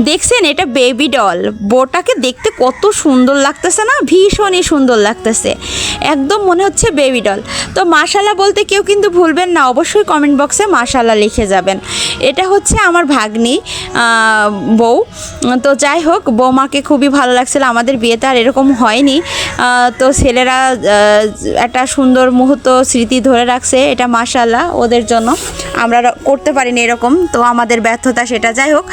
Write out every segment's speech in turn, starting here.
দেখছেন এটা baby doll, বউটাকে দেখতে কত সুন্দর লাগতেছে না, ভীষণই সুন্দর লাগতেছে, একদম মনে হচ্ছে বেবি ডল। তো মাশাআল্লাহ বলতে কেউ কিন্তু ভুলবেন না, অবশ্যই কমেন্ট বক্সে মাশাআল্লাহ লিখে যাবেন। এটা হচ্ছে আমার ভাগ্নি বউ। তো যাই হোক, বৌমাকে খুবই ভালো লাগছিল, আমাদের বিয়েতে আর এরকম হয়নি। তো ছেলেরা একটা সুন্দর মুহূর্ত স্মৃতি ধরে রাখছে, এটা মাশাআল্লাহ ওদের জন্য। আমরা করতে পারিনি এরকম, তো আমাদের ব্যর্থতা সেটা। যাই হোক,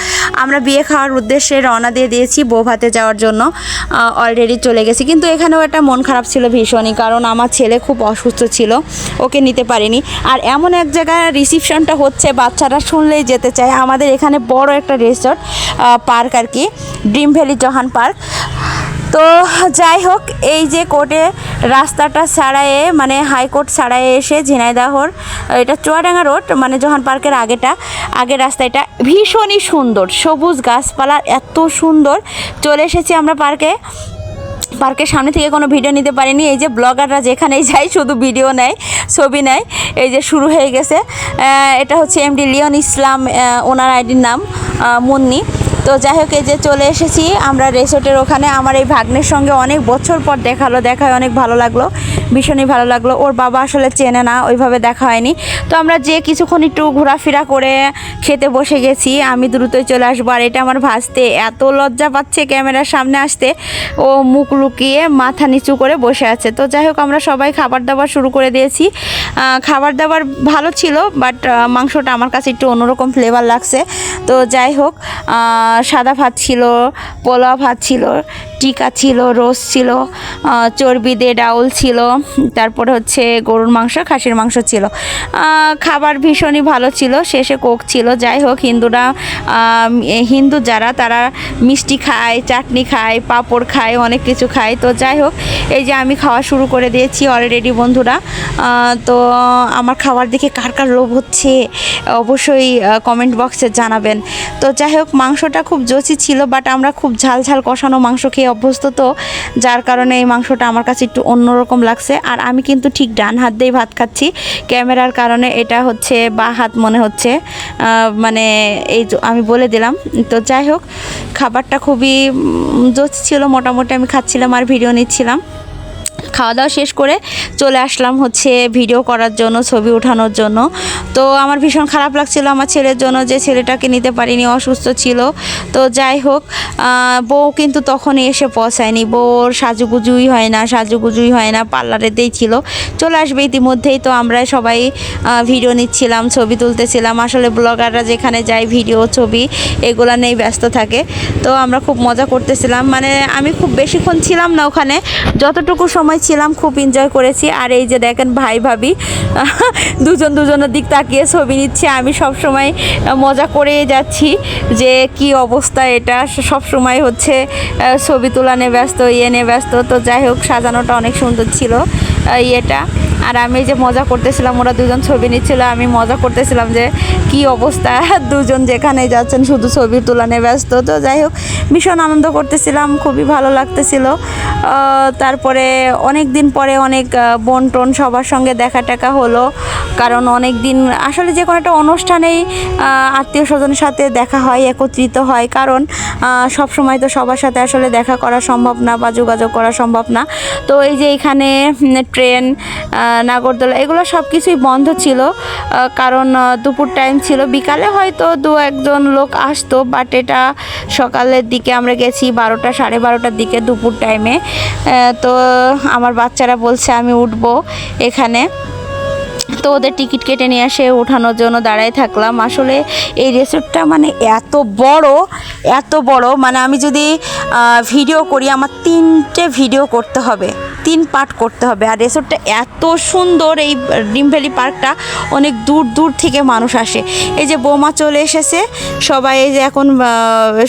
আমরা বিয়ে খাওয়ার উদ্দেশ্যে রওনা দিয়ে দিয়েছি বউ ভাতে যাওয়ার জন্য, অলরেডি চলে গেছি। কিন্তু এখানেও একটা মন খারাপ ছিল ভীষণই, কারণ আমার ছেলে খুব অসুস্থ ছিল, ওকে নিতে পারিনি। আর এমন এক জায়গায় রিসিপশনটা হচ্ছে, বাচ্চারা শুনলেই যেতে চায়। আমাদের এখানে বড় একটা রিসর্ট পার্ক আর কি, ড্রিম ভ্যালি জহান পার্ক। তো যাই হোক, এই যে কোর্টে রাস্তাটা ছাড়ায়ে, মানে হাইকোর্ট ছাড়ায়ে এসে ঝিনাইদহর, এটা চুয়াডাঙ্গা রোড, মানে জহান পার্কের আগের রাস্তা। এটা ভীষণই সুন্দর, সবুজ গাছপালা এত সুন্দর। চলে এসেছি আমরা পার্কের সামনে থেকে কোনো ভিডিও নিতে পারিনি। এই যে ব্লগাররা যেখানেই যায় শুধু ভিডিও নেয়, ছবি নেয়। এই যে শুরু হয়ে গেছে, এটা হচ্ছে এমডি লিওন ইসলাম, ওনার আইডির নাম মুন্নি। তো যাই হোক, এই যে চলে এসেছি আমরা রিসোর্টের ওখানে। আমার এই ভাগ্নের সঙ্গে অনেক বছর পর দেখা হয়, অনেক ভালো লাগলো, ভীষণই ভালো লাগলো। ওর বাবা আসলে চেনে না, ওইভাবে দেখা হয়নি। তো আমরা যে কিছুক্ষণ একটু ঘোরাফেরা করে খেতে বসে গেছি, আমি দ্রুতই চলে আসবো। আর এটা আমার ভাসতে এত লজ্জা পাচ্ছে ক্যামেরার সামনে আসতে, ও মুখ লুকিয়ে মাথা নিচু করে বসে আছে। তো যাই হোক, আমরা সবাই খাবার দাবার শুরু করে দিয়েছি। খাবার দাবার ভালো ছিল, বাট মাংসটা আমার কাছে একটু অন্যরকম ফ্লেভার লাগছে। তো যাই হোক, সাদা ভাত ছিল, পোলাও ভাত ছিল, টিকা ছিল, রোস্ট ছিল, চর্বি দিয়ে ডাউল ছিল, তারপরে হচ্ছে গরুর মাংস, খাসির মাংস ছিল। খাবার ভীষণই ভালো ছিল, শেষে কোক ছিল। যাই হোক, হিন্দু যারা, তারা মিষ্টি খায়, চাটনি খায়, পাঁপড় খায়, অনেক কিছু খায়। তো যাই হোক, এই যে আমি খাওয়া শুরু করে দিয়েছি অলরেডি বন্ধুরা। তো আমার খাবার দেখে কার কার লোভ হচ্ছে অবশ্যই কমেন্ট বক্সে জানাবেন। তো যাই হোক, মাংসটা খুব জোসি ছিল, বাট আমরা খুব ঝাল কষানো মাংস খেয়ে অভ্যস্ত, তো যার কারণে এই মাংসটা আমার কাছে একটু অন্যরকম লাগছে। আর আমি কিন্তু ঠিক ডান হাত দিয়েই ভাত খাচ্ছি, ক্যামেরার কারণে এটা হচ্ছে বা হাত মনে হচ্ছে, মানে এই আমি বলে দিলাম। তো যাই হোক, খাবারটা খুবই জোসি ছিল, মোটামুটি আমি খাচ্ছিলাম আর ভিডিও নিচ্ছিলাম। খাওয়া দাওয়া শেষ করে চলে আসলাম হচ্ছে ভিডিও করার জন্য, ছবি ওঠানোর জন্য। তো আমার ভীষণ খারাপ লাগছিল আমার ছেলের জন্য, যে ছেলেটাকে নিতে পারিনি, অসুস্থ ছিল। তো যাই হোক, বউ কিন্তু তখনই এসে পৌঁছায়নি, বউর সাজুগুজুই হয় না, পার্লারেতেই ছিল, চলে আসবে ইতিমধ্যেই। তো আমরা সবাই ভিডিও নিচ্ছিলাম, ছবি তুলতেছিলাম। আসলে ব্লগাররা যেখানে যায় ভিডিও ছবি এগুলা নিয়েই ব্যস্ত থাকে। তো আমরা খুব মজা করতেছিলাম, মানে আমি খুব বেশিক্ষণ ছিলাম না ওখানে, যতটুকু সময় ছিলাম খুব এনজয় করেছি। আর এই যে দেখেন ভাই ভাবি দুজনের দিক তাকিয়ে ছবি নিচ্ছে। আমি সব সময় মজা করে যাচ্ছি যে কি অবস্থা, এটা সব সময় হচ্ছে ছবি তোলা নিয়ে ব্যস্ত, নিয়ে ব্যস্ত। তো যাই হোক, সাজানোটা অনেক সুন্দর ছিল ইয়েটা। আর আমি যে মজা করতেছিলাম, ওরা দুজন ছবি নিচ্ছিল, আমি মজা করতেছিলাম যে কি অবস্থা, দুজন যেখানে যাচ্ছেন শুধু ছবি তোলা নিয়ে ব্যস্ত। তো যাই হোক, ভীষণ আনন্দ করতেছিলাম, খুবই ভালো লাগতেছিল। তারপরে অনেক দিন পরে অনেক বোন টোন সবার সঙ্গে দেখা টাকা হলো, কারণ অনেক দিন আসলে যে কোনো একটা অনুষ্ঠানেই আত্মীয় স্বজনের সাথে দেখা হয়, একত্রিত হয়, কারণ সব সময় তো সবার সাথে আসলে দেখা করা সম্ভব না বা যোগাযোগ করা সম্ভব না। তো এই যে এখানে ট্রেন, নাগরদোলা এগুলো সব কিছুই বন্ধ ছিল, কারণ দুপুর টাইম ছিল। বিকালে হয়তো দু একজন লোক আসতো, বাট এটা সকালের দিকে আমরা গেছি, 12টা সাড়ে 12টার দিকে, দুপুর টাইমে। তো আমার বাচ্চারা বলছে আমি উঠবো এখানে, তো ওদের টিকিট কেটে নিয়ে এসে ওঠানোর জন্য দাঁড়ায় থাকলাম। আসলে এই রিসোর্টটা মানে এত বড়, মানে আমি যদি ভিডিও করি আমার 3টে ভিডিও করতে হবে, 3 পার্ট করতে হবে। আর রিসোর্টটা এত সুন্দর, এই ড্রিম ভ্যালি পার্কটা অনেক দূর থেকে মানুষ আসে। এই যে বৌমা চলে এসেছে, সবাই এই যে এখন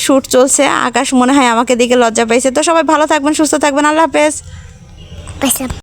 শ্যুট চলছে। আকাশ মনে হয় আমাকে দেখে লজ্জা পাইছে। তো সবাই ভালো থাকবেন, সুস্থ থাকবেন, আল্লাহ হাফেজ।